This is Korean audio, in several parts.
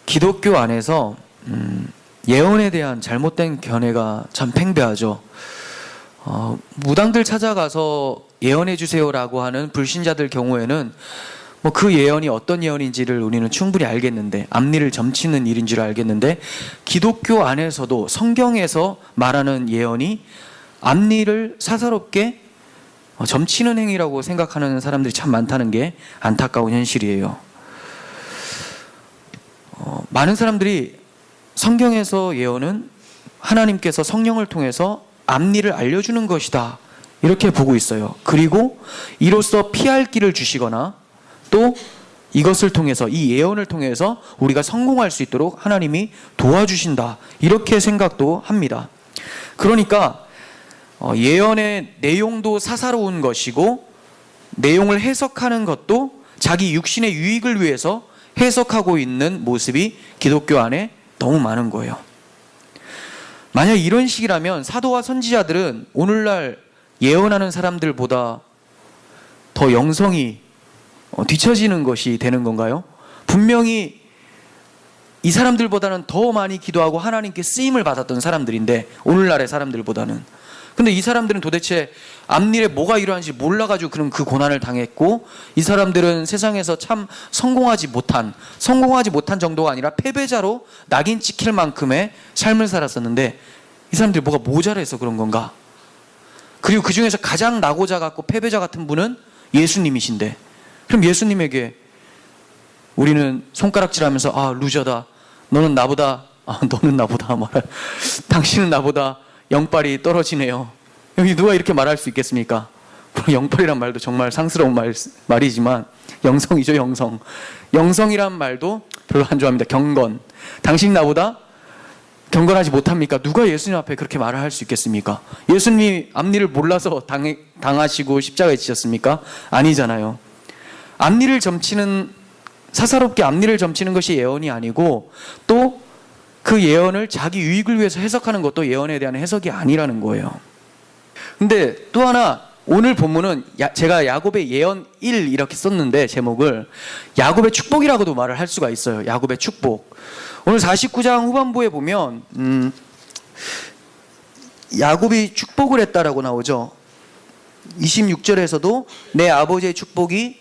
기독교 안에서 예언에 대한 잘못된 견해가 참 팽배하죠. 무당들 찾아가서 예언해 주세요라고 하는 불신자들 경우에는 뭐 그 예언이 어떤 예언인지를 우리는 충분히 알겠는데, 앞니를 점치는 일인 줄 알겠는데, 기독교 안에서도 성경에서 말하는 예언이 앞니를 사사롭게 점치는 행위라고 생각하는 사람들이 참 많다는 게 안타까운 현실이에요. 많은 사람들이 성경에서 예언은 하나님께서 성령을 통해서 앞니를 알려주는 것이다, 이렇게 보고 있어요. 그리고 이로써 피할 길을 주시거나 또 이것을 통해서, 이 예언을 통해서 우리가 성공할 수 있도록 하나님이 도와주신다, 이렇게 생각도 합니다. 그러니까 예언의 내용도 사사로운 것이고, 내용을 해석하는 것도 자기 육신의 유익을 위해서 해석하고 있는 모습이 기독교 안에 너무 많은 거예요. 만약 이런 식이라면 사도와 선지자들은 오늘날 예언하는 사람들보다 더 영성이 뒤처지는 것이 되는 건가요? 분명히 이 사람들보다는 더 많이 기도하고 하나님께 쓰임을 받았던 사람들인데, 오늘날의 사람들보다는. 근데 이 사람들은 도대체 앞일에 뭐가 일어나는지 몰라가지고 그런 그 고난을 당했고, 이 사람들은 세상에서 참 성공하지 못한 정도가 아니라 패배자로 낙인 찍힐 만큼의 삶을 살았었는데, 이 사람들이 뭐가 모자라서 그런 건가? 그리고 그 중에서 가장 낙오자 같고 패배자 같은 분은 예수님이신데, 그럼 예수님에게 우리는 손가락질하면서 루저다, 너는 나보다 당신은 나보다 영빨이 떨어지네요, 여기 누가 이렇게 말할 수 있겠습니까? 영빨이란 말도 정말 상스러운 말이지만 영성이죠. 영성이란 말도 별로 안 좋아합니다. 경건, 당신 나보다 경건하지 못합니까? 누가 예수님 앞에 그렇게 말을 할 수 있겠습니까? 예수님이 앞니를 몰라서 당하시고 십자가에 지셨습니까? 아니잖아요. 사사롭게 앞니를 점치는 것이 예언이 아니고, 또 그 예언을 자기 유익을 위해서 해석하는 것도 예언에 대한 해석이 아니라는 거예요. 근데 또 하나, 오늘 본문은 제가 야곱의 예언 1 이렇게 썼는데, 제목을 야곱의 축복이라고도 말을 할 수가 있어요. 야곱의 축복. 오늘 49장 후반부에 보면 야곱이 축복을 했다라고 나오죠. 26절에서도 내 아버지의 축복이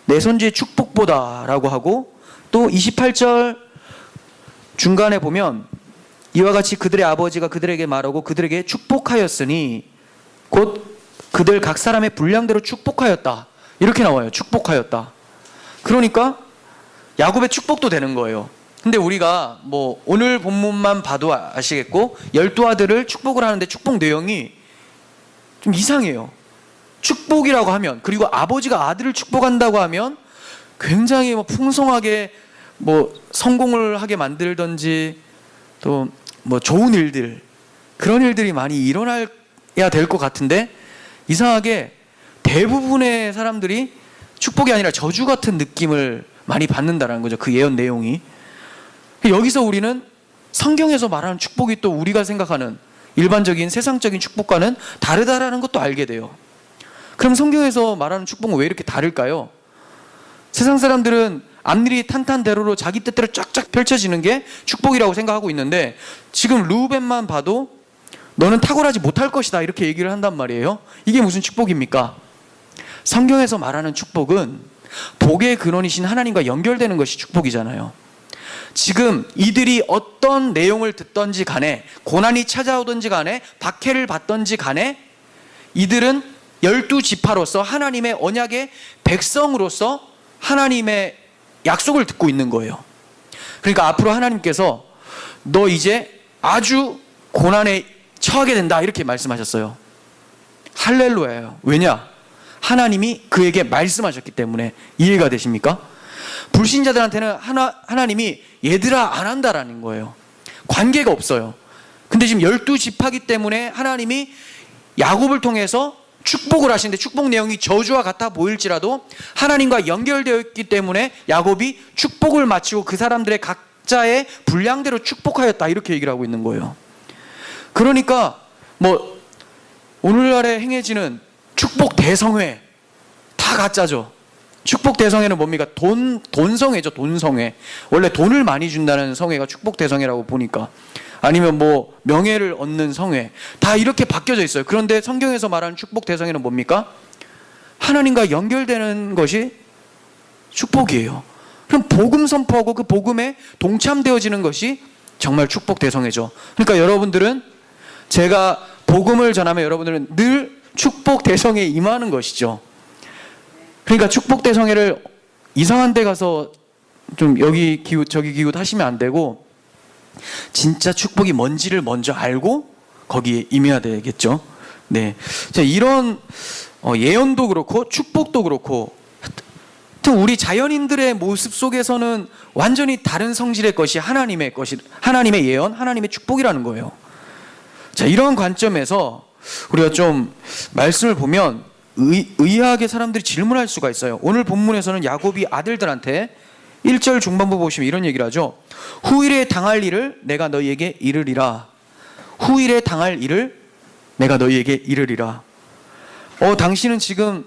내 손주의 축복보다 라고 하고, 또 28절 중간에 보면 이와 같이 그들의 아버지가 그들에게 말하고 그들에게 축복하였으니 곧 그들 각 사람의 분량대로 축복하였다, 이렇게 나와요. 축복하였다. 그러니까 야곱의 축복도 되는 거예요. 근데 우리가 뭐 오늘 본문만 봐도 아시겠고, 12아들을 축복을 하는데 축복 내용이 좀 이상해요. 축복이라고 하면, 그리고 아버지가 아들을 축복한다고 하면 굉장히 풍성하게 성공을 하게 만들던지, 또 좋은 일들, 그런 일들이 많이 일어나야 될 것 같은데, 이상하게 대부분의 사람들이 축복이 아니라 저주 같은 느낌을 많이 받는다는 거죠. 그 예언 내용이. 여기서 우리는 성경에서 말하는 축복이 또 우리가 생각하는 일반적인 세상적인 축복과는 다르다라는 것도 알게 돼요. 그럼 성경에서 말하는 축복은 왜 이렇게 다를까요? 세상 사람들은 앞일이 탄탄대로로 자기 뜻대로 쫙쫙 펼쳐지는 게 축복이라고 생각하고 있는데, 지금 르우벤만 봐도 너는 탁월하지 못할 것이다, 이렇게 얘기를 한단 말이에요. 이게 무슨 축복입니까? 성경에서 말하는 축복은 복의 근원이신 하나님과 연결되는 것이 축복이잖아요. 지금 이들이 어떤 내용을 듣던지 간에, 고난이 찾아오던지 간에, 박해를 받던지 간에, 이들은 12지파로서 하나님의 언약의 백성으로서 하나님의 약속을 듣고 있는 거예요. 그러니까 앞으로 하나님께서 너 이제 아주 고난에 처하게 된다, 이렇게 말씀하셨어요. 할렐루야예요. 왜냐? 하나님이 그에게 말씀하셨기 때문에. 이해가 되십니까? 불신자들한테는 하나님이 얘들아 안 한다라는 거예요. 관계가 없어요. 근데 지금 12지파기 때문에 하나님이 야곱을 통해서 축복을 하시는데, 축복 내용이 저주와 같아 보일지라도 하나님과 연결되어 있기 때문에 야곱이 축복을 마치고 그 사람들의 각자의 분량대로 축복하였다, 이렇게 얘기를 하고 있는 거예요. 그러니까 오늘날에 행해지는 축복 대성회 다 가짜죠. 축복 대성회는 뭡니까? 돈성회죠. 돈성회. 원래 돈을 많이 준다는 성회가 축복 대성회라고 보니까, 아니면 뭐 명예를 얻는 성회, 다 이렇게 바뀌어져 있어요. 그런데 성경에서 말하는 축복 대성회는 뭡니까? 하나님과 연결되는 것이 축복이에요. 그럼 복음 선포하고 그 복음에 동참되어지는 것이 정말 축복 대성회죠. 그러니까 여러분들은, 제가 복음을 전하면 여러분들은 늘 축복 대성회에 임하는 것이죠. 그러니까 축복 대성회를 이상한 데 가서 좀 여기 기웃 저기 기웃 하시면 안 되고, 진짜 축복이 뭔지를 먼저 알고 거기에 임해야 되겠죠. 네. 자, 이런 예언도 그렇고 축복도 그렇고, 우리 자연인들의 모습 속에서는 완전히 다른 성질의 것이 하나님의 예언, 하나님의 축복이라는 거예요. 자, 이런 관점에서 우리가 좀 말씀을 보면 의아하게 사람들이 질문할 수가 있어요. 오늘 본문에서는 야곱이 아들들한테 1절 중반부 보시면 이런 얘기를 하죠. 후일에 당할 일을 내가 너희에게 이르리라. 후일에 당할 일을 내가 너희에게 이르리라. 당신은 지금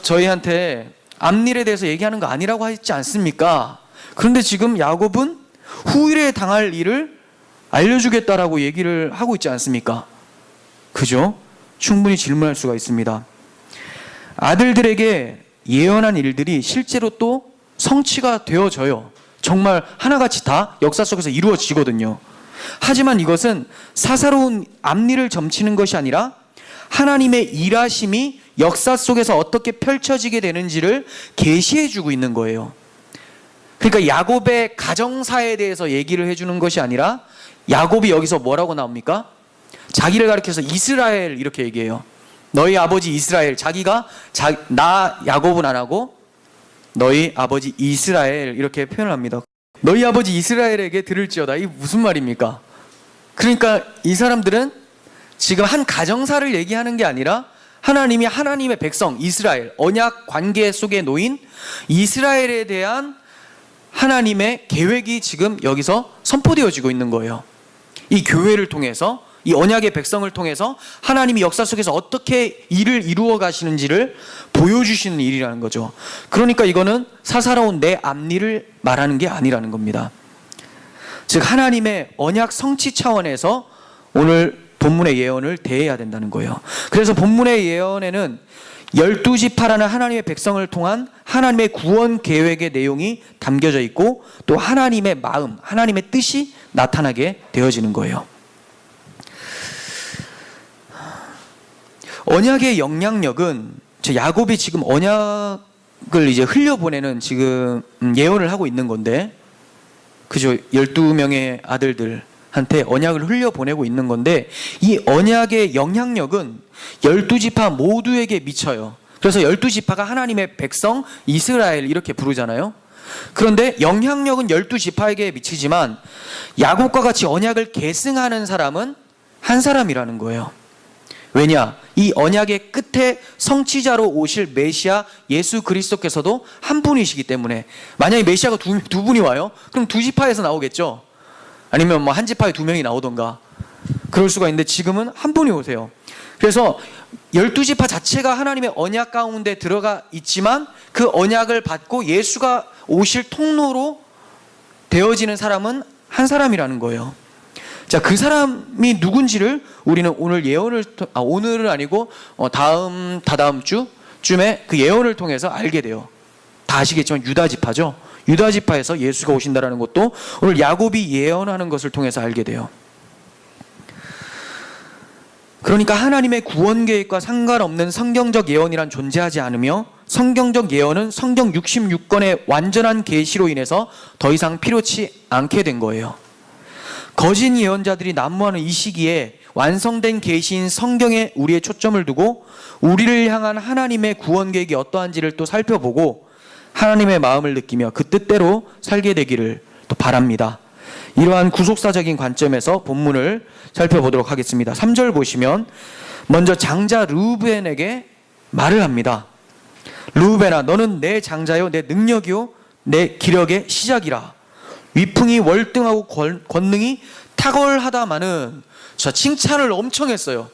저희한테 앞일에 대해서 얘기하는 거 아니라고 하지 않습니까? 그런데 지금 야곱은 후일에 당할 일을 알려주겠다라고 얘기를 하고 있지 않습니까? 그죠? 충분히 질문할 수가 있습니다. 아들들에게 예언한 일들이 실제로 또 성취가 되어져요. 정말 하나같이 다 역사 속에서 이루어지거든요. 하지만 이것은 사사로운 앞일을 점치는 것이 아니라 하나님의 일하심이 역사 속에서 어떻게 펼쳐지게 되는지를 계시해주고 있는 거예요. 그러니까 야곱의 가정사에 대해서 얘기를 해주는 것이 아니라, 야곱이 여기서 뭐라고 나옵니까? 자기를 가리켜서 이스라엘 이렇게 얘기해요. 너희 아버지 이스라엘. 자기가 나 야곱은 안 하고 너희 아버지 이스라엘 이렇게 표현을 합니다. 너희 아버지 이스라엘에게 들을지어다. 이게 무슨 말입니까? 그러니까 이 사람들은 지금 한 가정사를 얘기하는 게 아니라 하나님이 하나님의 백성 이스라엘, 언약 관계 속에 놓인 이스라엘에 대한 하나님의 계획이 지금 여기서 선포되어지고 있는 거예요. 이 교회를 통해서, 이 언약의 백성을 통해서 하나님이 역사 속에서 어떻게 일을 이루어 가시는지를 보여주시는 일이라는 거죠. 그러니까 이거는 사사로운 내 앞일을 말하는 게 아니라는 겁니다. 즉 하나님의 언약 성취 차원에서 오늘 본문의 예언을 대해야 된다는 거예요. 그래서 본문의 예언에는 12지파라는 하나님의 백성을 통한 하나님의 구원 계획의 내용이 담겨져 있고, 또 하나님의 마음, 하나님의 뜻이 나타나게 되어지는 거예요. 언약의 영향력은, 야곱이 지금 언약을 이제 흘려보내는 지금 예언을 하고 있는 건데, 그죠? 12명의 아들들한테 언약을 흘려보내고 있는 건데, 이 언약의 영향력은 12지파 모두에게 미쳐요. 그래서 12지파가 하나님의 백성 이스라엘 이렇게 부르잖아요. 그런데 영향력은 12지파에게 미치지만 야곱과 같이 언약을 계승하는 사람은 한 사람이라는 거예요. 왜냐? 이 언약의 끝에 성취자로 오실 메시아 예수 그리스도께서도 한 분이시기 때문에, 만약에 메시아가 두 분이 와요? 그럼 두 지파에서 나오겠죠. 아니면 뭐 한 지파에 두 명이 나오던가 그럴 수가 있는데, 지금은 한 분이 오세요. 그래서 12지파 자체가 하나님의 언약 가운데 들어가 있지만 그 언약을 받고 예수가 오실 통로로 되어지는 사람은 한 사람이라는 거예요. 자, 그 사람이 누군지를 우리는 오늘 오늘은 아니고 다다음 주쯤에 그 예언을 통해서 알게 돼요. 다 아시겠지만 유다지파죠. 유다지파에서 예수가 오신다라는 것도 오늘 야곱이 예언하는 것을 통해서 알게 돼요. 그러니까 하나님의 구원 계획과 상관없는 성경적 예언이란 존재하지 않으며, 성경적 예언은 성경 66권의 완전한 계시로 인해서 더 이상 필요치 않게 된 거예요. 거짓 예언자들이 난무하는 이 시기에 완성된 계시인 성경에 우리의 초점을 두고 우리를 향한 하나님의 구원 계획이 어떠한지를 또 살펴보고 하나님의 마음을 느끼며 그 뜻대로 살게 되기를 또 바랍니다. 이러한 구속사적인 관점에서 본문을 살펴보도록 하겠습니다. 3절 보시면 먼저 장자 르우벤에게 말을 합니다. 르우벤아, 너는 내 장자요 내 능력이요 내 기력의 시작이라. 위풍이 월등하고 권능이 탁월하다마는, 저 칭찬을 엄청 했어요.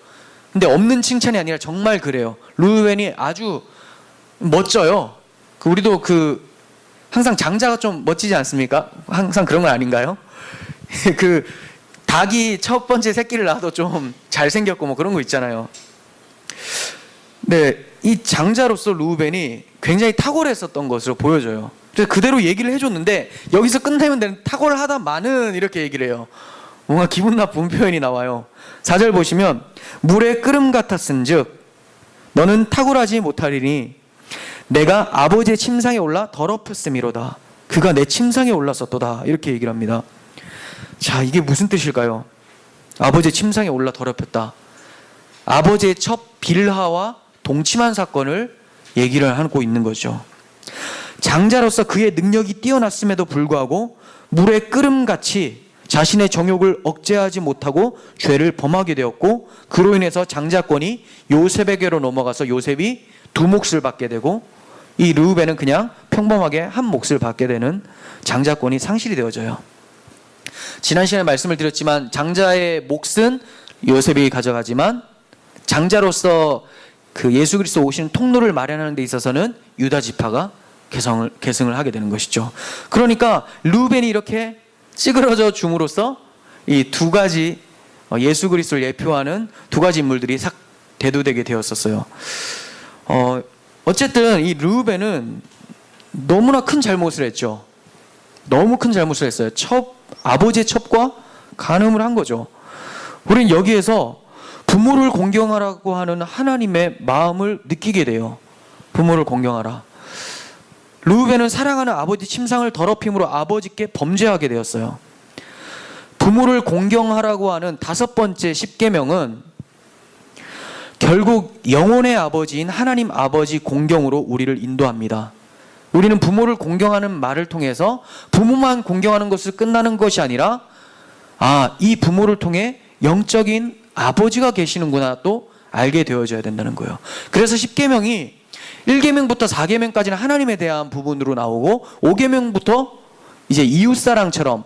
근데 없는 칭찬이 아니라 정말 그래요. 르우벤이 아주 멋져요. 우리도 항상 장자가 좀 멋지지 않습니까? 항상 그런 건 아닌가요? 그 닭이 첫 번째 새끼를 낳아도 좀 잘생겼고 뭐 그런 거 있잖아요. 네, 이 장자로서 르우벤이 굉장히 탁월했었던 것으로 보여져요. 그래서 그대로 얘기를 해줬는데 여기서 끝내면 되는 탁월하다마는 이렇게 얘기를 해요. 뭔가 기분 나쁜 표현이 나와요. 4절 보시면 물의 끓음 같았은즉 너는 탁월하지 못하리니 내가 아버지의 침상에 올라 더럽혔음이로다. 그가 내 침상에 올랐었도다. 이렇게 얘기를 합니다. 자, 이게 무슨 뜻일까요? 아버지의 침상에 올라 더럽혔다. 아버지의 첫 빌하와 동침한 사건을 얘기를 하고 있는 거죠. 장자로서 그의 능력이 뛰어났음에도 불구하고 물의 끓음같이 자신의 정욕을 억제하지 못하고 죄를 범하게 되었고, 그로 인해서 장자권이 요셉에게로 넘어가서 요셉이 두 몫을 받게 되고 이 르우벤은 그냥 평범하게 한 몫을 받게 되는 장자권이 상실이 되어져요. 지난 시간에 말씀을 드렸지만 장자의 몫은 요셉이 가져가지만 장자로서 예수 그리스도 오시는 통로를 마련하는 데 있어서는 유다 지파가 계승을 하게 되는 것이죠. 그러니까 르우벤이 이렇게 찌그러져 줌으로써 이 두 가지 예수 그리스도를 예표하는 두 가지 인물들이 싹 대두되게 되었었어요. 어쨌든 이 르우벤은 너무나 큰 잘못을 했죠. 너무 큰 잘못을 했어요. 아버지의 첩과 간음을 한 거죠. 우리는 여기에서 부모를 공경하라고 하는 하나님의 마음을 느끼게 돼요. 부모를 공경하라. 르우벤은 사랑하는 아버지 침상을 더럽힘으로 아버지께 범죄하게 되었어요. 부모를 공경하라고 하는 5번째 십계명은 결국 영혼의 아버지인 하나님 아버지 공경으로 우리를 인도합니다. 우리는 부모를 공경하는 말을 통해서 부모만 공경하는 것을 끝나는 것이 아니라 이 부모를 통해 영적인 아버지가 계시는구나 또 알게 되어져야 된다는 거예요. 그래서 십계명이 1계명부터 4계명까지는 하나님에 대한 부분으로 나오고 5계명부터 이제 이웃사랑처럼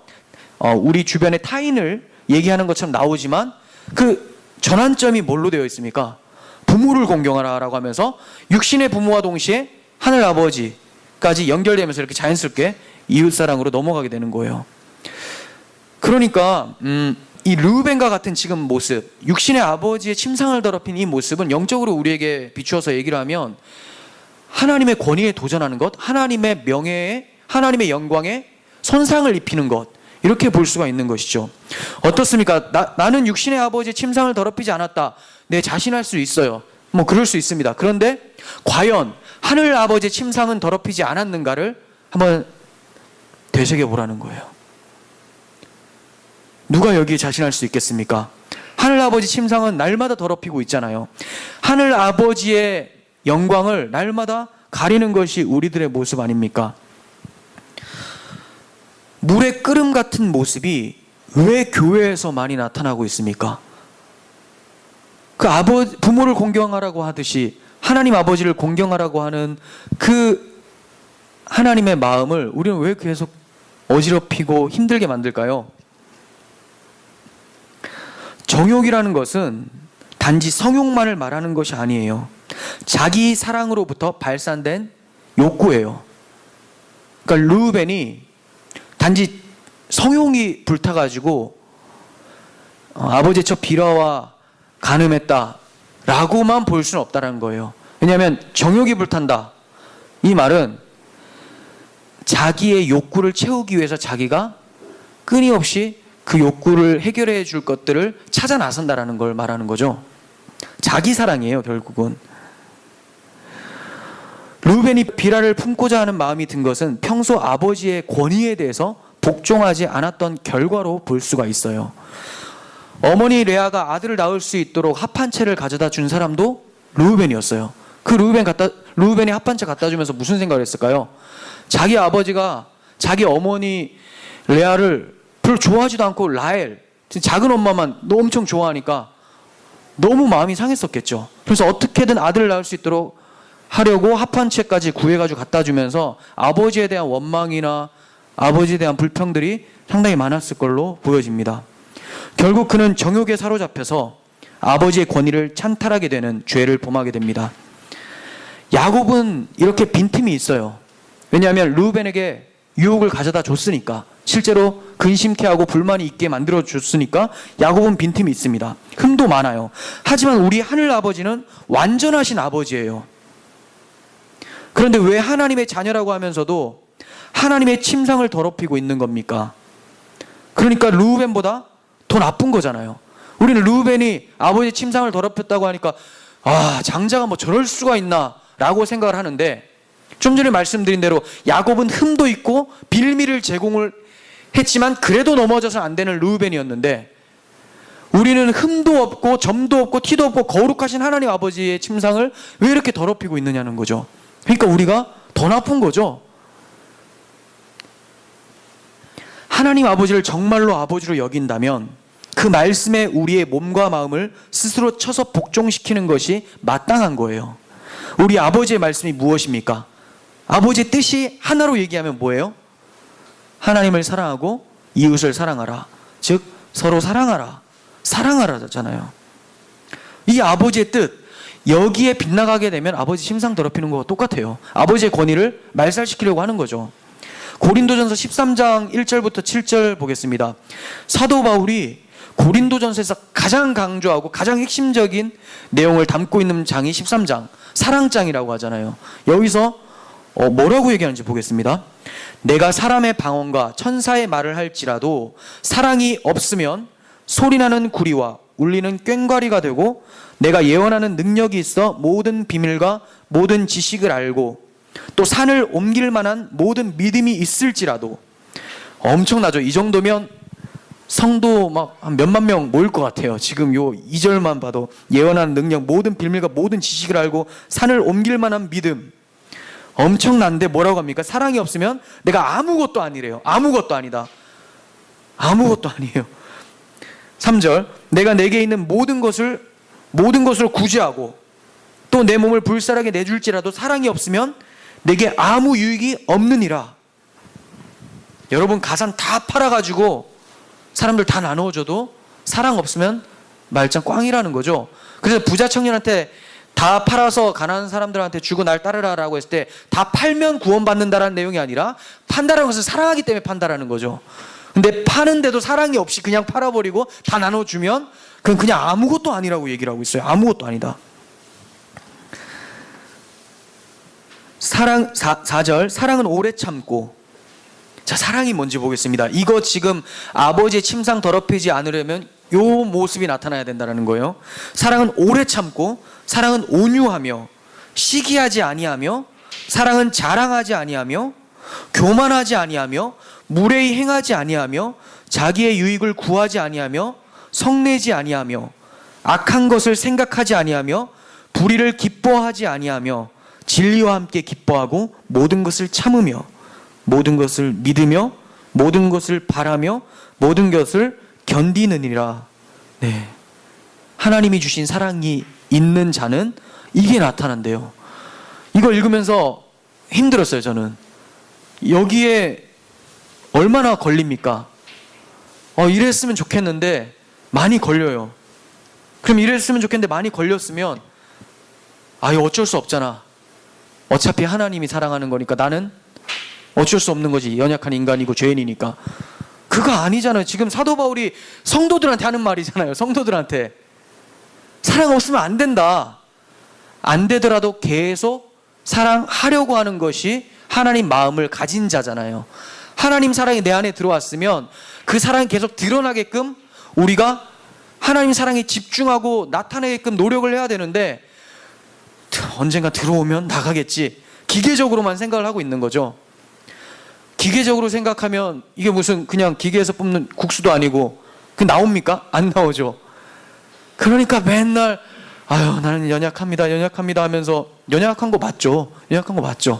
우리 주변의 타인을 얘기하는 것처럼 나오지만 그 전환점이 뭘로 되어 있습니까? 부모를 공경하라 라고 하면서 육신의 부모와 동시에 하늘 아버지까지 연결되면서 이렇게 자연스럽게 이웃사랑으로 넘어가게 되는 거예요. 그러니까 이 르우벤과 같은 지금 모습, 육신의 아버지의 침상을 더럽힌 이 모습은 영적으로 우리에게 비추어서 얘기를 하면 하나님의 권위에 도전하는 것, 하나님의 명예에, 하나님의 영광에 손상을 입히는 것, 이렇게 볼 수가 있는 것이죠. 어떻습니까? 나는 육신의 아버지의 침상을 더럽히지 않았다. 네, 자신할 수 있어요. 뭐 그럴 수 있습니다. 그런데 과연 하늘 아버지의 침상은 더럽히지 않았는가를 한번 되새겨보라는 거예요. 누가 여기에 자신할 수 있겠습니까? 하늘 아버지 침상은 날마다 더럽히고 있잖아요. 하늘 아버지의 영광을 날마다 가리는 것이 우리들의 모습 아닙니까? 물의 끓음 같은 모습이 왜 교회에서 많이 나타나고 있습니까? 부모를 공경하라고 하듯이 하나님 아버지를 공경하라고 하는 그 하나님의 마음을 우리는 왜 계속 어지럽히고 힘들게 만들까요? 정욕이라는 것은 단지 성욕만을 말하는 것이 아니에요. 자기 사랑으로부터 발산된 욕구예요. 그러니까 르우벤이 단지 성욕이 불타가지고 아버지의 첫 빌하와 간음했다라고만 볼 수는 없다는 거예요. 왜냐하면 정욕이 불탄다. 이 말은 자기의 욕구를 채우기 위해서 자기가 끊임없이 그 욕구를 해결해 줄 것들을 찾아 나선다라는 걸 말하는 거죠. 자기 사랑이에요, 결국은. 르우벤이 빌하를 품고자 하는 마음이 든 것은 평소 아버지의 권위에 대해서 복종하지 않았던 결과로 볼 수가 있어요. 어머니 레아가 아들을 낳을 수 있도록 합판체를 가져다 준 사람도 르우벤이었어요. 그 르우벤이 합판체 갖다 주면서 무슨 생각을 했을까요? 자기 아버지가 자기 어머니 레아를 별로 좋아하지도 않고 라헬, 작은 엄마만 엄청 좋아하니까 너무 마음이 상했었겠죠. 그래서 어떻게든 아들을 낳을 수 있도록 하려고 합판체까지 구해가지고 갖다 주면서 아버지에 대한 원망이나 아버지에 대한 불평들이 상당히 많았을 걸로 보여집니다. 결국 그는 정욕에 사로잡혀서 아버지의 권위를 찬탈하게 되는 죄를 범하게 됩니다. 야곱은 이렇게 빈틈이 있어요. 왜냐하면 르우벤에게 유혹을 가져다 줬으니까, 실제로 근심케 하고 불만이 있게 만들어 줬으니까 야곱은 빈틈이 있습니다. 흠도 많아요. 하지만 우리 하늘 아버지는 완전하신 아버지예요. 그런데 왜 하나님의 자녀라고 하면서도 하나님의 침상을 더럽히고 있는 겁니까? 그러니까 르우벤보다 더 나쁜 거잖아요. 우리는 르우벤이 아버지의 침상을 더럽혔다고 하니까 장자가 뭐 저럴 수가 있나 라고 생각을 하는데, 좀 전에 말씀드린 대로 야곱은 흠도 있고 빌미를 제공을 했지만 그래도 넘어져서는 안 되는 르우벤이었는데, 우리는 흠도 없고 점도 없고 티도 없고 거룩하신 하나님 아버지의 침상을 왜 이렇게 더럽히고 있느냐는 거죠. 그러니까 우리가 더 나쁜 거죠. 하나님 아버지를 정말로 아버지로 여긴다면 그 말씀에 우리의 몸과 마음을 스스로 쳐서 복종시키는 것이 마땅한 거예요. 우리 아버지의 말씀이 무엇입니까? 아버지의 뜻이 하나로 얘기하면 뭐예요? 하나님을 사랑하고 이웃을 사랑하라. 즉 서로 사랑하라. 사랑하라잖아요. 이 아버지의 뜻, 여기에 빗나가게 되면 아버지 침상 더럽히는 거와 똑같아요. 아버지의 권위를 말살시키려고 하는 거죠. 고린도전서 13장 1절부터 7절 보겠습니다. 사도 바울이 고린도전서에서 가장 강조하고 가장 핵심적인 내용을 담고 있는 장이 13장, 사랑장이라고 하잖아요. 여기서 뭐라고 얘기하는지 보겠습니다. 내가 사람의 방언과 천사의 말을 할지라도 사랑이 없으면 소리나는 구리와 울리는 꽹과리가 되고, 내가 예언하는 능력이 있어 모든 비밀과 모든 지식을 알고 또 산을 옮길 만한 모든 믿음이 있을지라도, 엄청나죠. 이 정도면 성도 막 한 몇만 명 모일 것 같아요. 지금 요 2절만 봐도 예언하는 능력, 모든 비밀과 모든 지식을 알고 산을 옮길 만한 믿음, 엄청난데 뭐라고 합니까? 사랑이 없으면 내가 아무것도 아니래요. 아무것도 아니다. 아무것도 아니에요. 3절, 내가 내게 있는 모든 것을 구제하고 또 내 몸을 불살하게 내줄지라도 사랑이 없으면 내게 아무 유익이 없느니라. 여러분, 가산 다 팔아가지고 사람들 다 나누어줘도 사랑 없으면 말짱 꽝이라는 거죠. 그래서 부자 청년한테 다 팔아서 가난한 사람들한테 주고 날 따르라라고 했을 때 다 팔면 구원받는다라는 내용이 아니라, 판다라는 것은 사랑하기 때문에 판다라는 거죠. 근데 파는데도 사랑이 없이 그냥 팔아버리고 다 나눠주면 그건 그냥 아무것도 아니라고 얘기를 하고 있어요. 아무것도 아니다. 4절, 사랑은 오래 참고. 자, 사랑이 뭔지 보겠습니다. 이거 지금 아버지의 침상 더럽히지 않으려면 요 모습이 나타나야 된다는 거예요. 사랑은 오래 참고, 사랑은 온유하며, 시기하지 아니하며, 사랑은 자랑하지 아니하며, 교만하지 아니하며, 무례히 행하지 아니하며, 자기의 유익을 구하지 아니하며, 성내지 아니하며, 악한 것을 생각하지 아니하며, 불의를 기뻐하지 아니하며, 진리와 함께 기뻐하고, 모든 것을 참으며, 모든 것을 믿으며, 모든 것을 바라며, 모든 것을 견디느니라. 네, 하나님이 주신 사랑이 있는 자는 이게 나타난대요. 이걸 읽으면서 힘들었어요. 저는 여기에 얼마나 걸립니까? 이랬으면 좋겠는데 많이 걸려요. 그럼 이랬으면 좋겠는데 많이 걸렸으면 이거 어쩔 수 없잖아. 어차피 하나님이 사랑하는 거니까 나는 어쩔 수 없는 거지. 연약한 인간이고 죄인이니까. 그거 아니잖아요. 지금 사도 바울이 성도들한테 하는 말이잖아요. 성도들한테 사랑 없으면 안 된다. 안 되더라도 계속 사랑하려고 하는 것이 하나님 마음을 가진 자잖아요. 하나님 사랑이 내 안에 들어왔으면 그 사랑이 계속 드러나게끔 우리가 하나님 사랑에 집중하고 나타내게끔 노력을 해야 되는데, 언젠가 들어오면 나가겠지, 기계적으로만 생각을 하고 있는 거죠. 기계적으로 생각하면 이게 무슨 그냥 기계에서 뽑는 국수도 아니고 그 나옵니까? 안 나오죠. 그러니까 맨날 나는 연약합니다 하면서, 연약한 거 맞죠. 연약한 거 맞죠.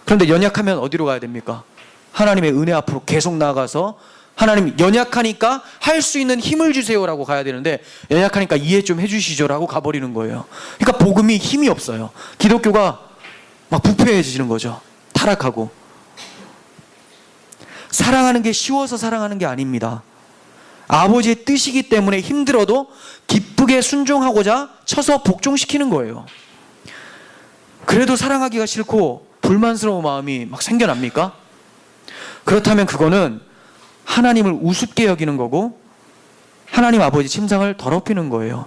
그런데 연약하면 어디로 가야 됩니까? 하나님의 은혜 앞으로 계속 나가서 하나님, 연약하니까 할 수 있는 힘을 주세요라고 가야 되는데, 연약하니까 이해 좀 해주시죠라고 가버리는 거예요. 그러니까 복음이 힘이 없어요. 기독교가 막 부패해지는 거죠. 타락하고. 사랑하는 게 쉬워서 사랑하는 게 아닙니다. 아버지의 뜻이기 때문에 힘들어도 기쁘게 순종하고자 쳐서 복종시키는 거예요. 그래도 사랑하기가 싫고 불만스러운 마음이 막 생겨납니까? 그렇다면 그거는 하나님을 우습게 여기는 거고 하나님 아버지 침상을 더럽히는 거예요.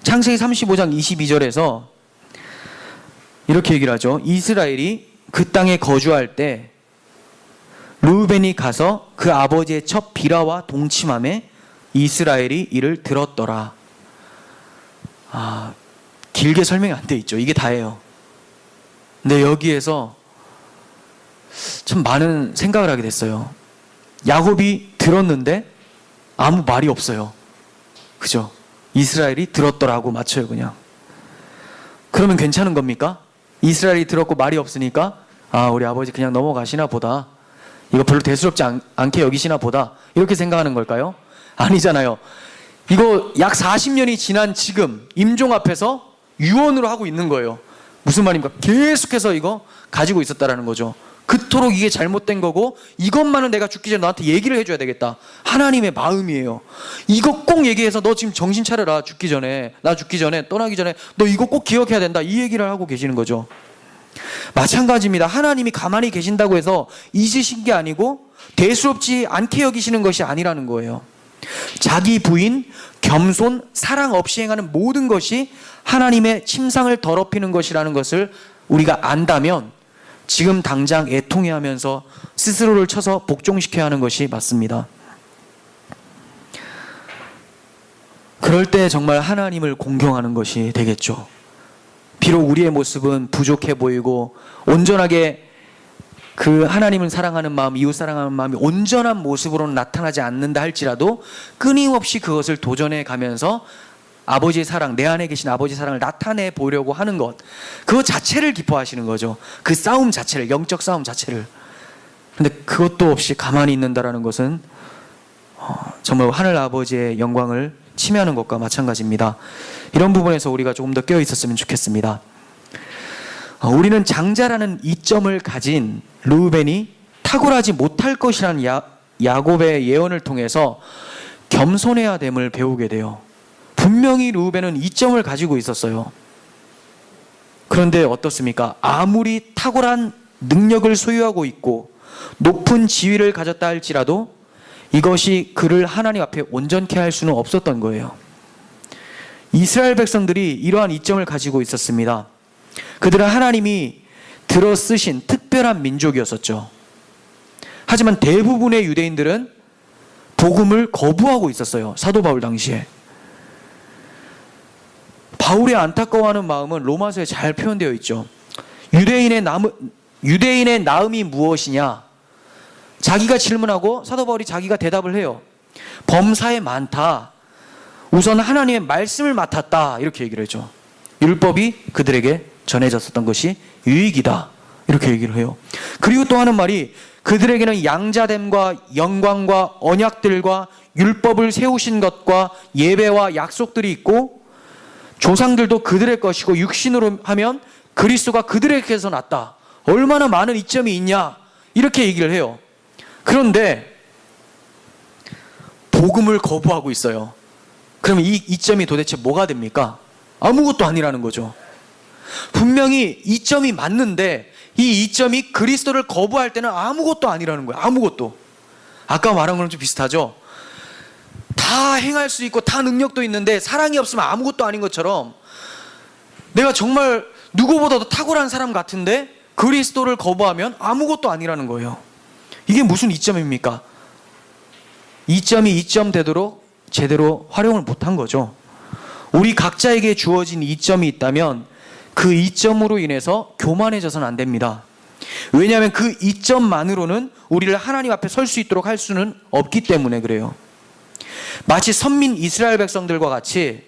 창세기 35장 22절에서 이렇게 얘기를 하죠. 이스라엘이 그 땅에 거주할 때 르우벤이 가서 그 아버지의 첩 비라와 동침함에 이스라엘이 이를 들었더라. 길게 설명이 안 돼 있죠. 이게 다예요. 근데 여기에서 참 많은 생각을 하게 됐어요. 야곱이 들었는데 아무 말이 없어요. 그죠? 이스라엘이 들었더라고 맞춰요 그냥. 그러면 괜찮은 겁니까? 이스라엘이 들었고 말이 없으니까 우리 아버지 그냥 넘어가시나 보다, 이거 별로 대수롭지 않게 여기시나 보다, 이렇게 생각하는 걸까요? 아니잖아요. 이거 약 40년이 지난 지금 임종 앞에서 유언으로 하고 있는 거예요. 무슨 말입니까? 계속해서 이거 가지고 있었다라는 거죠. 그토록 이게 잘못된 거고 이것만은 내가 죽기 전에 너한테 얘기를 해줘야 되겠다. 하나님의 마음이에요. 이거 꼭 얘기해서 너 지금 정신 차려라. 나 죽기 전에 떠나기 전에 너 이거 꼭 기억해야 된다. 이 얘기를 하고 계시는 거죠. 마찬가지입니다. 하나님이 가만히 계신다고 해서 잊으신 게 아니고 대수롭지 않게 여기시는 것이 아니라는 거예요. 자기 부인, 겸손, 사랑 없이 행하는 모든 것이 하나님의 침상을 더럽히는 것이라는 것을 우리가 안다면 지금 당장 애통해하면서 스스로를 쳐서 복종시켜야 하는 것이 맞습니다. 그럴 때 정말 하나님을 공경하는 것이 되겠죠. 비록 우리의 모습은 부족해 보이고 온전하게 그 하나님을 사랑하는 마음, 이웃 사랑하는 마음이 온전한 모습으로는 나타나지 않는다 할지라도 끊임없이 그것을 도전해 가면서 아버지의 사랑, 내 안에 계신 아버지의 사랑을 나타내 보려고 하는 것, 그것 자체를 기뻐하시는 거죠. 그 싸움 자체를, 영적 싸움 자체를. 근데 그것도 없이 가만히 있는다라는 것은 정말 하늘 아버지의 영광을 침해하는 것과 마찬가지입니다. 이런 부분에서 우리가 조금 더 깨어 있었으면 좋겠습니다. 우리는 장자라는 이점을 가진 르우벤이 탁월하지 못할 것이라는 야곱의 예언을 통해서 겸손해야 됨을 배우게 돼요. 분명히 르우벤은 이점을 가지고 있었어요. 그런데 어떻습니까? 아무리 탁월한 능력을 소유하고 있고 높은 지위를 가졌다 할지라도 이것이 그를 하나님 앞에 온전케 할 수는 없었던 거예요. 이스라엘 백성들이 이러한 이점을 가지고 있었습니다. 그들은 하나님이 들어 쓰신 특별한 민족이었었죠. 하지만 대부분의 유대인들은 복음을 거부하고 있었어요. 사도 바울 당시에. 바울의 안타까워하는 마음은 로마서에 잘 표현되어 있죠. 유대인의 나음이 무엇이냐? 자기가 질문하고 사도 바울이 자기가 대답을 해요. 범사에 많다. 우선 하나님의 말씀을 맡았다. 이렇게 얘기를 했죠. 율법이 그들에게 전해졌었던 것이 유익이다. 이렇게 얘기를 해요. 그리고 또 하는 말이 그들에게는 양자됨과 영광과 언약들과 율법을 세우신 것과 예배와 약속들이 있고 조상들도 그들의 것이고 육신으로 하면 그리스도가 그들에게서 났다. 얼마나 많은 이점이 있냐. 이렇게 얘기를 해요. 그런데 복음을 거부하고 있어요. 그러면 이 이점이 도대체 뭐가 됩니까? 아무것도 아니라는 거죠. 분명히 이점이 맞는데 이 이점이 그리스도를 거부할 때는 아무것도 아니라는 거예요. 아무것도. 아까 말한 거랑 좀 비슷하죠. 다 행할 수 있고 다 능력도 있는데 사랑이 없으면 아무것도 아닌 것처럼 내가 정말 누구보다 더 탁월한 사람 같은데 그리스도를 거부하면 아무것도 아니라는 거예요. 이게 무슨 이점입니까? 이점이 이점 되도록 제대로 활용을 못한 거죠. 우리 각자에게 주어진 이점이 있다면 그 이점으로 인해서 교만해져서는 안 됩니다. 왜냐하면 그 이점만으로는 우리를 하나님 앞에 설 수 있도록 할 수는 없기 때문에 그래요. 마치 선민 이스라엘 백성들과 같이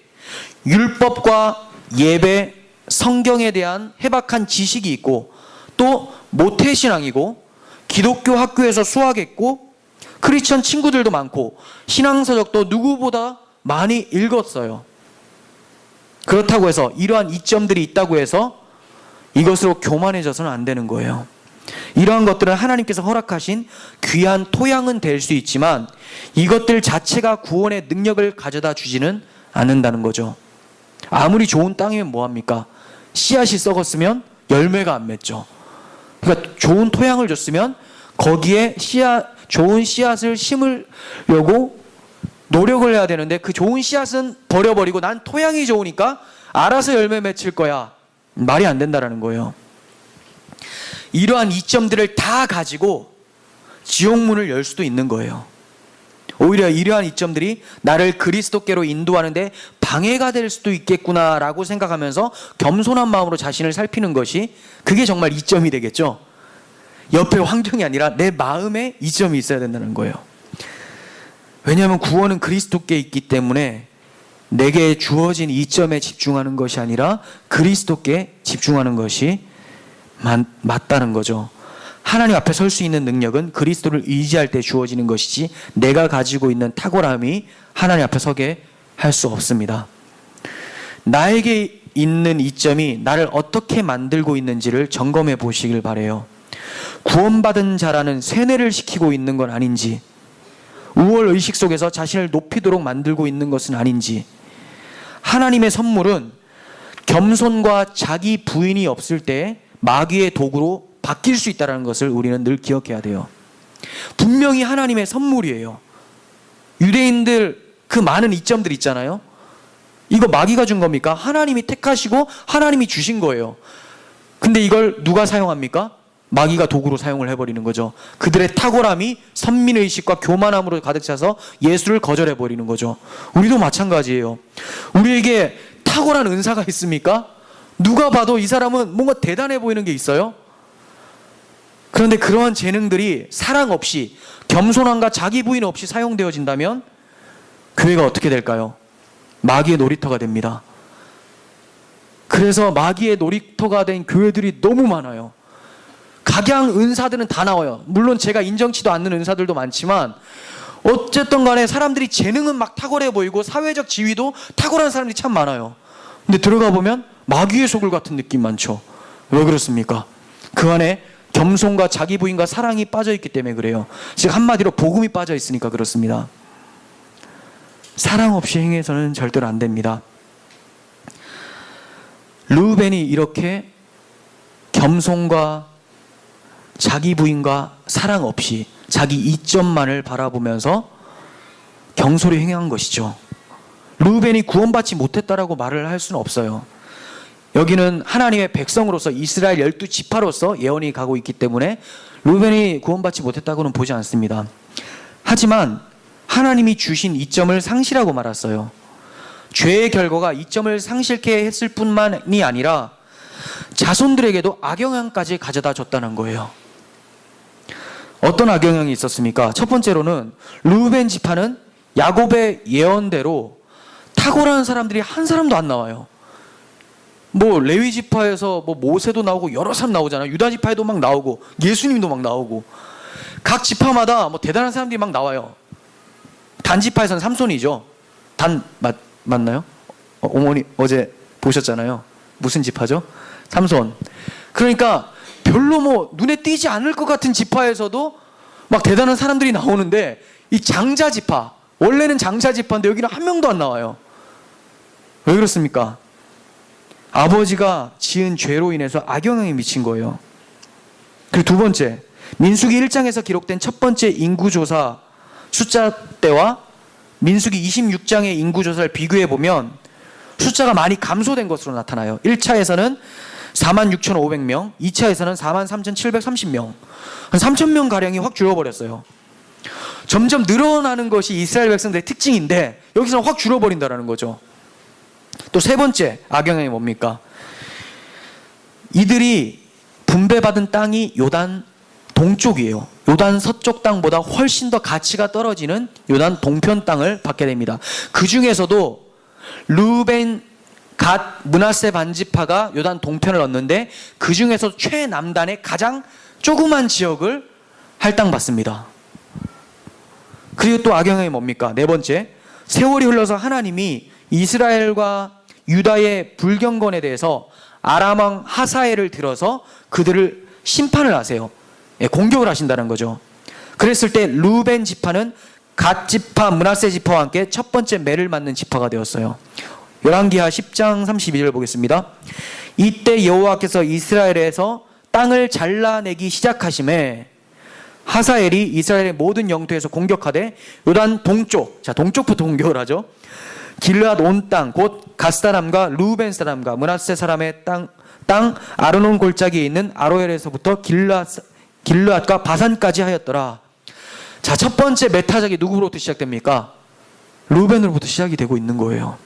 율법과 예배, 성경에 대한 해박한 지식이 있고 또 모태신앙이고 기독교 학교에서 수학했고 크리스천 친구들도 많고 신앙서적도 누구보다 많이 읽었어요. 그렇다고 해서 이러한 이점들이 있다고 해서 이것으로 교만해져서는 안 되는 거예요. 이러한 것들은 하나님께서 허락하신 귀한 토양은 될 수 있지만 이것들 자체가 구원의 능력을 가져다 주지는 않는다는 거죠. 아무리 좋은 땅이면 뭐합니까? 씨앗이 썩었으면 열매가 안 맺죠. 그러니까 좋은 토양을 줬으면 거기에 좋은 씨앗을 심으려고 노력을 해야 되는데 그 좋은 씨앗은 버려버리고 난 토양이 좋으니까 알아서 열매 맺힐 거야. 말이 안 된다라는 거예요. 이러한 이점들을 다 가지고 지옥문을 열 수도 있는 거예요. 오히려 이러한 이점들이 나를 그리스도께로 인도하는데 방해가 될 수도 있겠구나라고 생각하면서 겸손한 마음으로 자신을 살피는 것이 그게 정말 이점이 되겠죠. 옆에 환경이 아니라 내 마음에 이점이 있어야 된다는 거예요. 왜냐하면 구원은 그리스도께 있기 때문에 내게 주어진 이점에 집중하는 것이 아니라 그리스도께 집중하는 것이 맞다는 거죠. 하나님 앞에 설 수 있는 능력은 그리스도를 의지할 때 주어지는 것이지 내가 가지고 있는 탁월함이 하나님 앞에 서게 할 수 없습니다. 나에게 있는 이점이 나를 어떻게 만들고 있는지를 점검해 보시길 바라요. 구원받은 자라는 세뇌를 시키고 있는 건 아닌지, 우월 의식 속에서 자신을 높이도록 만들고 있는 것은 아닌지, 하나님의 선물은 겸손과 자기 부인이 없을 때 마귀의 도구로 바뀔 수 있다는 것을 우리는 늘 기억해야 돼요. 분명히 하나님의 선물이에요. 유대인들 그 많은 이점들 있잖아요. 이거 마귀가 준 겁니까? 하나님이 택하시고 하나님이 주신 거예요. 근데 이걸 누가 사용합니까? 마귀가 도구로 사용을 해버리는 거죠. 그들의 탁월함이 선민의식과 교만함으로 가득 차서 예수를 거절해버리는 거죠. 우리도 마찬가지예요. 우리에게 탁월한 은사가 있습니까? 누가 봐도 이 사람은 뭔가 대단해 보이는 게 있어요. 그런데 그러한 재능들이 사랑 없이, 겸손함과 자기 부인 없이 사용되어진다면 교회가 어떻게 될까요? 마귀의 놀이터가 됩니다. 그래서 마귀의 놀이터가 된 교회들이 너무 많아요. 각양 은사들은 다 나와요. 물론 제가 인정치도 않는 은사들도 많지만 어쨌든 간에 사람들이 재능은 막 탁월해 보이고 사회적 지위도 탁월한 사람들이 참 많아요. 근데 들어가 보면 마귀의 소굴 같은 느낌 많죠. 왜 그렇습니까? 그 안에 겸손과 자기 부인과 사랑이 빠져있기 때문에 그래요. 즉 한마디로 복음이 빠져있으니까 그렇습니다. 사랑 없이 행해서는 절대로 안 됩니다. 르우벤이 이렇게 겸손과 자기 부인과 사랑 없이 자기 이점만을 바라보면서 경솔히 행한 것이죠. 르우벤이 구원받지 못했다라고 말을 할 수는 없어요. 여기는 하나님의 백성으로서 이스라엘 12지파로서 예언이 가고 있기 때문에 르우벤이 구원받지 못했다고는 보지 않습니다. 하지만 하나님이 주신 이점을 상실하고 말았어요. 죄의 결과가 이점을 상실케 했을 뿐만이 아니라 자손들에게도 악영향까지 가져다 줬다는 거예요. 어떤 악영향이 있었습니까? 첫 번째로는 르우벤 지파는 야곱의 예언대로 탁월한 사람들이 한 사람도 안 나와요. 뭐 레위 지파에서 뭐 모세도 나오고 여러 사람 나오잖아요. 유다 지파에도 막 나오고 예수님도 막 나오고 각 지파마다 뭐 대단한 사람들이 막 나와요. 단 지파에서는 삼손이죠. 맞나요? 어머니 어제 보셨잖아요. 무슨 지파죠? 삼손. 그러니까 별로 뭐 눈에 띄지 않을 것 같은 지파에서도 막 대단한 사람들이 나오는데 이 장자 지파, 원래는 장자 지파인데 여기는 한 명도 안 나와요. 왜 그렇습니까? 아버지가 지은 죄로 인해서 악영향이 미친 거예요. 그리고 두 번째, 민수기 1장에서 기록된 첫 번째 인구조사 숫자대와 민수기 26장의 인구조사를 비교해 보면 숫자가 많이 감소된 것으로 나타나요. 1차에서는 46,500명, 2차에서는 43,730명, 한 3,000명 가량이 확 줄어버렸어요. 점점 늘어나는 것이 이스라엘 백성들의 특징인데 여기서는 확 줄어버린다는 거죠. 또 세 번째 악영향이 뭡니까? 이들이 분배받은 땅이 요단 동쪽이에요. 요단 서쪽 땅보다 훨씬 더 가치가 떨어지는 요단 동편 땅을 받게 됩니다. 그 중에서도 르우벤, 갓, 므낫세 반지파가 요단 동편을 얻는데 그 중에서 최남단의 가장 조그만 지역을 할당받습니다. 그리고 또 악영향이 뭡니까? 네 번째, 세월이 흘러서 하나님이 이스라엘과 유다의 불경건에 대해서 아람왕 하사엘을 들어서 그들을 심판을 하세요. 공격을 하신다는 거죠. 그랬을 때 르우벤 지파는 갓 지파, 므낫세 지파와 함께 첫 번째 매를 맞는 지파가 되었어요. 열왕기하 10장 32절 보겠습니다. 이때 여호와께서 이스라엘에서 땅을 잘라내기 시작하심에 하사엘이 이스라엘의 모든 영토에서 공격하되 요단 동쪽, 자 동쪽부터 공격을 하죠. 길르앗 온 땅, 곧 갓 사람과 루벤 사람과 므낫세 사람의 땅 아르논 골짜기에 있는 아로엘에서부터 길르앗과 바산까지 하였더라. 자, 첫 번째 메타작이 누구로부터 시작됩니까? 루벤으로부터 시작이 되고 있는 거예요.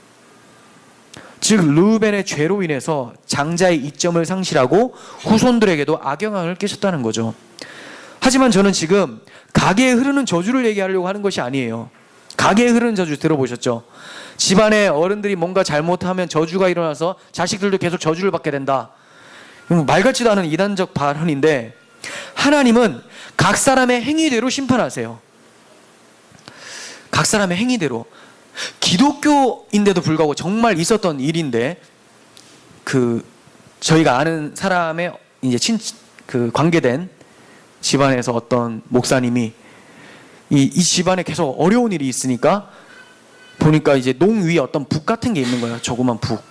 즉 루벤의 죄로 인해서 장자의 이점을 상실하고 후손들에게도 악영향을 끼쳤다는 거죠. 하지만 저는 지금 가계에 흐르는 저주를 얘기하려고 하는 것이 아니에요. 가계에 흐르는 저주 들어보셨죠? 집안에 어른들이 뭔가 잘못하면 저주가 일어나서 자식들도 계속 저주를 받게 된다. 말 같지도 않은 이단적 발언인데, 하나님은 각 사람의 행위대로 심판하세요. 각 사람의 행위대로. 기독교인데도 불구하고 정말 있었던 일인데, 저희가 아는 사람의 이제 관계된 집안에서 어떤 목사님이 이 집안에 계속 어려운 일이 있으니까 보니까 이제 농 위에 어떤 북 같은 게 있는 거예요. 조그만 북.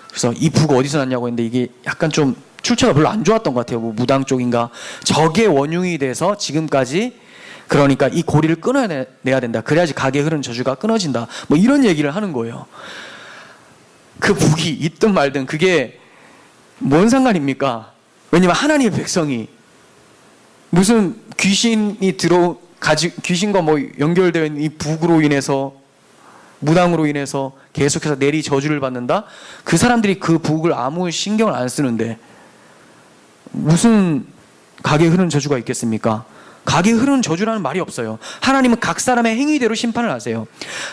그래서 이 북 어디서 났냐고 했는데 이게 약간 좀 출처가 별로 안 좋았던 것 같아요. 뭐 무당 쪽인가. 저게 원흉이 돼서 지금까지, 그러니까 이 고리를 끊어내야 된다. 그래야지 가게에 흐르는 저주가 끊어진다. 뭐 이런 얘기를 하는 거예요. 그 북이 있든 말든 그게 뭔 상관입니까? 왜냐면 하나님의 백성이 무슨 귀신과 뭐 연결되어 있는 이 북으로 인해서, 무당으로 인해서 계속해서 내리 저주를 받는다? 그 사람들이 그 북을 아무 신경을 안 쓰는데 무슨 가게에 흐르는 저주가 있겠습니까? 가게에 흐르는 저주라는 말이 없어요. 하나님은 각 사람의 행위대로 심판을 하세요.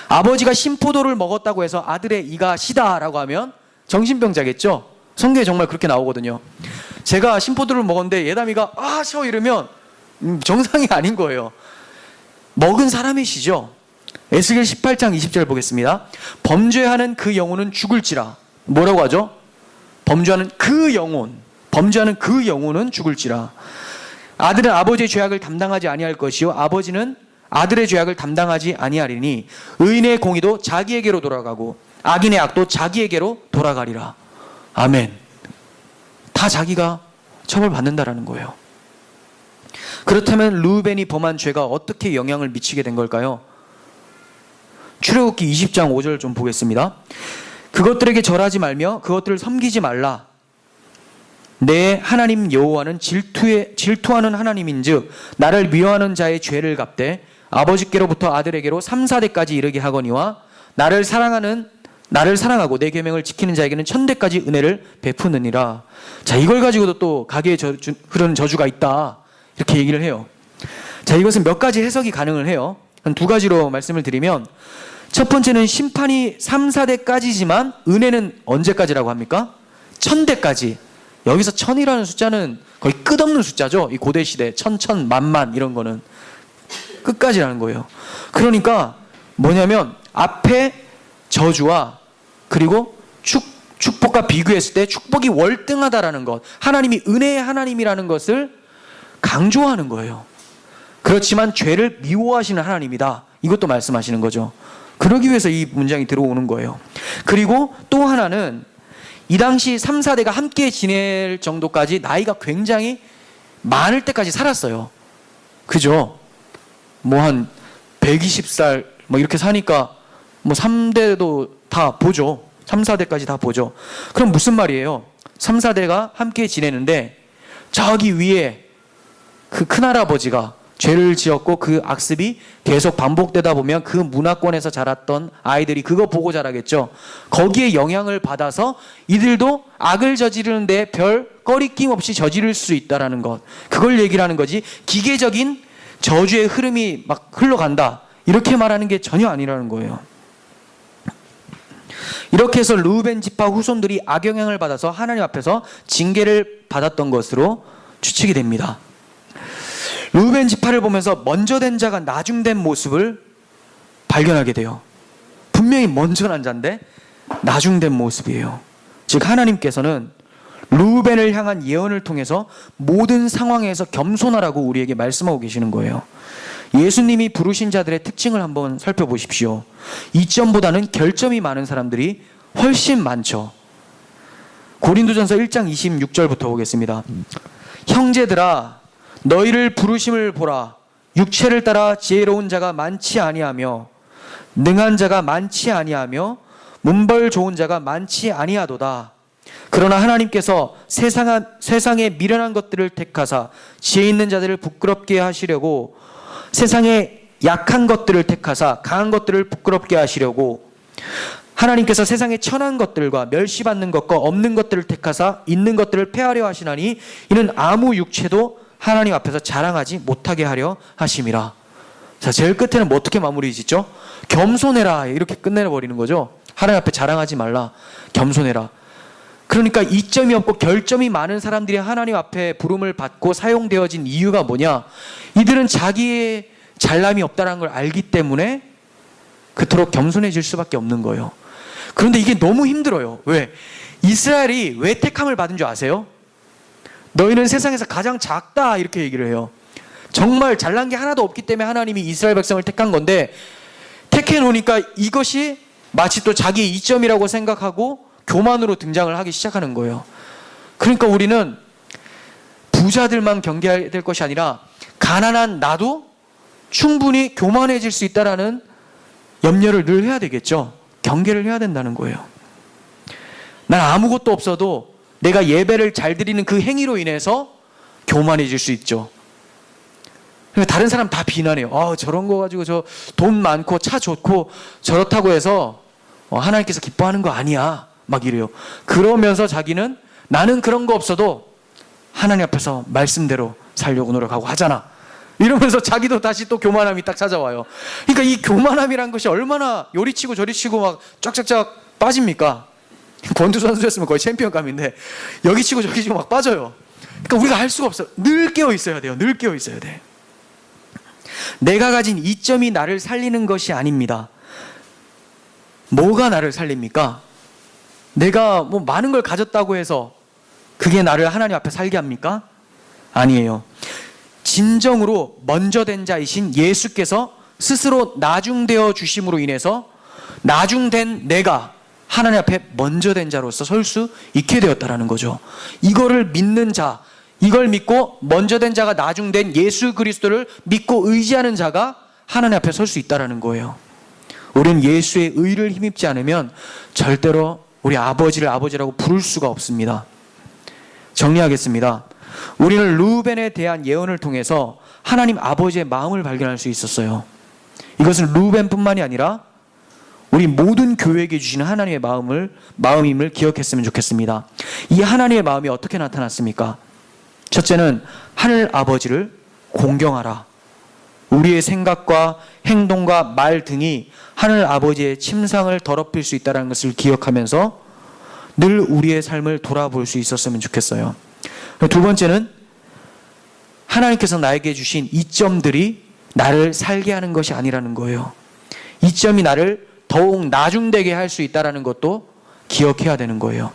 아버지가 신포도를 먹었다고 해서 아들의 이가 시다라고 하면 정신병자겠죠? 성경에 정말 그렇게 나오거든요. 제가 신포도를 먹었는데 예담이가 셔 이러면 정상이 아닌 거예요. 먹은 사람이시죠. 에스겔 18장 20절 보겠습니다. 범죄하는 그 영혼은 죽을지라. 뭐라고 하죠? 범죄하는 그 영혼은 죽을지라. 아들은 아버지의 죄악을 담당하지 아니할 것이요 아버지는 아들의 죄악을 담당하지 아니하리니 의인의 공의도 자기에게로 돌아가고 악인의 악도 자기에게로 돌아가리라. 아멘. 다 자기가 처벌받는다라는 거예요. 그렇다면 르우벤이 범한 죄가 어떻게 영향을 미치게 된 걸까요? 출애굽기 20장 5절 좀 보겠습니다. 그것들에게 절하지 말며 그것들을 섬기지 말라. 내 하나님 여호와는 질투하는 하나님인즉 나를 미워하는 자의 죄를 갚되 아버지께로부터 아들에게로 3, 4대까지 이르게 하거니와 나를 사랑하고 내 계명을 지키는 자에게는 1000대까지 은혜를 베푸느니라. 자, 이걸 가지고도 또 가계에 흐르는 저주가 있다, 이렇게 얘기를 해요. 자, 이것은 몇 가지 해석이 가능을 해요. 한 두 가지로 말씀을 드리면, 첫 번째는 심판이 3, 4대까지지만 은혜는 언제까지라고 합니까? 1000대까지. 여기서 1000이라는 숫자는 거의 끝없는 숫자죠. 이 고대시대 1000, 만만 이런 거는 끝까지라는 거예요. 그러니까 뭐냐면 앞에 저주와 그리고 축복과 비교했을 때 축복이 월등하다라는 것, 하나님이 은혜의 하나님이라는 것을 강조하는 거예요. 그렇지만 죄를 미워하시는 하나님이다, 이것도 말씀하시는 거죠. 그러기 위해서 이 문장이 들어오는 거예요. 그리고 또 하나는 이 당시 3, 4대가 함께 지낼 정도까지 나이가 굉장히 많을 때까지 살았어요. 그죠? 뭐 한 120살 뭐 이렇게 사니까 뭐 3대도 다 보죠. 3, 4대까지 다 보죠. 그럼 무슨 말이에요? 3, 4대가 함께 지내는데 저기 위에 그 큰할아버지가 죄를 지었고 그 악습이 계속 반복되다 보면 그 문화권에서 자랐던 아이들이 그거 보고 자라겠죠. 거기에 영향을 받아서 이들도 악을 저지르는데 별 꺼리낌 없이 저지를 수 있다는 것, 그걸 얘기를 하는 거지 기계적인 저주의 흐름이 막 흘러간다, 이렇게 말하는 게 전혀 아니라는 거예요. 이렇게 해서 르우벤 지파 후손들이 악영향을 받아서 하나님 앞에서 징계를 받았던 것으로 추측이 됩니다. 르우벤 지파를 보면서 먼저 된 자가 나중된 모습을 발견하게 돼요. 분명히 먼저 난 자인데 나중된 모습이에요. 즉 하나님께서는 르우벤을 향한 예언을 통해서 모든 상황에서 겸손하라고 우리에게 말씀하고 계시는 거예요. 예수님이 부르신 자들의 특징을 한번 살펴보십시오. 이점보다는 결점이 많은 사람들이 훨씬 많죠. 고린도전서 1장 26절부터 보겠습니다. 형제들아 너희를 부르심을 보라. 육체를 따라 지혜로운 자가 많지 아니하며 능한 자가 많지 아니하며 문벌 좋은 자가 많지 아니하도다. 그러나 하나님께서 세상에 미련한 것들을 택하사 지혜 있는 자들을 부끄럽게 하시려고, 세상에 약한 것들을 택하사 강한 것들을 부끄럽게 하시려고, 하나님께서 세상에 천한 것들과 멸시받는 것과 없는 것들을 택하사 있는 것들을 폐하려 하시나니 이는 아무 육체도 하나님 앞에서 자랑하지 못하게 하려 하심이라. 자, 제일 끝에는 뭐 어떻게 마무리 짓죠? 겸손해라, 이렇게 끝내버리는 거죠. 하나님 앞에 자랑하지 말라, 겸손해라. 그러니까 이점이 없고 결점이 많은 사람들이 하나님 앞에 부름을 받고 사용되어진 이유가 뭐냐? 이들은 자기의 잘남이 없다는 걸 알기 때문에 그토록 겸손해질 수밖에 없는 거예요. 그런데 이게 너무 힘들어요. 왜? 이스라엘이 왜 택함을 받은 줄 아세요? 너희는 세상에서 가장 작다, 이렇게 얘기를 해요. 정말 잘난 게 하나도 없기 때문에 하나님이 이스라엘 백성을 택한 건데, 택해 놓으니까 이것이 마치 또 자기의 이점이라고 생각하고 교만으로 등장을 하기 시작하는 거예요. 그러니까 우리는 부자들만 경계해야 될 것이 아니라 가난한 나도 충분히 교만해질 수 있다라는 염려를 늘 해야 되겠죠. 경계를 해야 된다는 거예요. 난 아무것도 없어도 내가 예배를 잘 드리는 그 행위로 인해서 교만해질 수 있죠. 그러니까 다른 사람 다 비난해요. 저런 거 가지고 저 돈 많고 차 좋고 저렇다고 해서 하나님께서 기뻐하는 거 아니야, 막 이래요. 그러면서 자기는 나는 그런 거 없어도 하나님 앞에서 말씀대로 살려고 노력하고 하잖아, 이러면서 자기도 다시 또 교만함이 딱 찾아와요. 그러니까 이 교만함이란 것이 얼마나 요리치고 저리치고 막 쫙쫙쫙 빠집니까? 권투 선수였으면 거의 챔피언감인데 여기 치고 저기 치고 막 빠져요. 그러니까 우리가 할 수가 없어요. 늘 깨어 있어야 돼요. 늘 깨어 있어야 돼. 내가 가진 이점이 나를 살리는 것이 아닙니다. 뭐가 나를 살립니까? 내가 뭐 많은 걸 가졌다고 해서 그게 나를 하나님 앞에 살게 합니까? 아니에요. 진정으로 먼저 된 자이신 예수께서 스스로 나중되어 주심으로 인해서 나중된 내가 하나님 앞에 먼저 된 자로서 설 수 있게 되었다라는 거죠. 이거를 믿는 자, 이걸 믿고 먼저 된 자가 나중된 예수 그리스도를 믿고 의지하는 자가 하나님 앞에 설 수 있다라는 거예요. 우리는 예수의 의를 힘입지 않으면 절대로 우리 아버지를 아버지라고 부를 수가 없습니다. 정리하겠습니다. 우리는 르우벤에 대한 예언을 통해서 하나님 아버지의 마음을 발견할 수 있었어요. 이것은 르우벤뿐만이 아니라 우리 모든 교회에게 주시는 하나님의 마음임을 기억했으면 좋겠습니다. 이 하나님의 마음이 어떻게 나타났습니까? 첫째는 하늘 아버지를 공경하라. 우리의 생각과 행동과 말 등이 하늘 아버지의 침상을 더럽힐 수 있다는 것을 기억하면서 늘 우리의 삶을 돌아볼 수 있었으면 좋겠어요. 두 번째는 하나님께서 나에게 주신 이점들이 나를 살게 하는 것이 아니라는 거예요. 이점이 나를 더욱 나중되게 할 수 있다는 것도 기억해야 되는 거예요.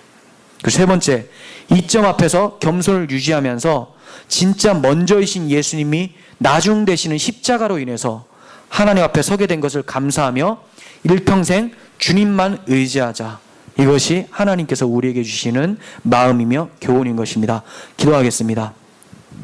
그 세 번째, 이점 앞에서 겸손을 유지하면서 진짜 먼저이신 예수님이 나중되시는 십자가로 인해서 하나님 앞에 서게 된 것을 감사하며 일평생 주님만 의지하자. 이것이 하나님께서 우리에게 주시는 마음이며 교훈인 것입니다. 기도하겠습니다.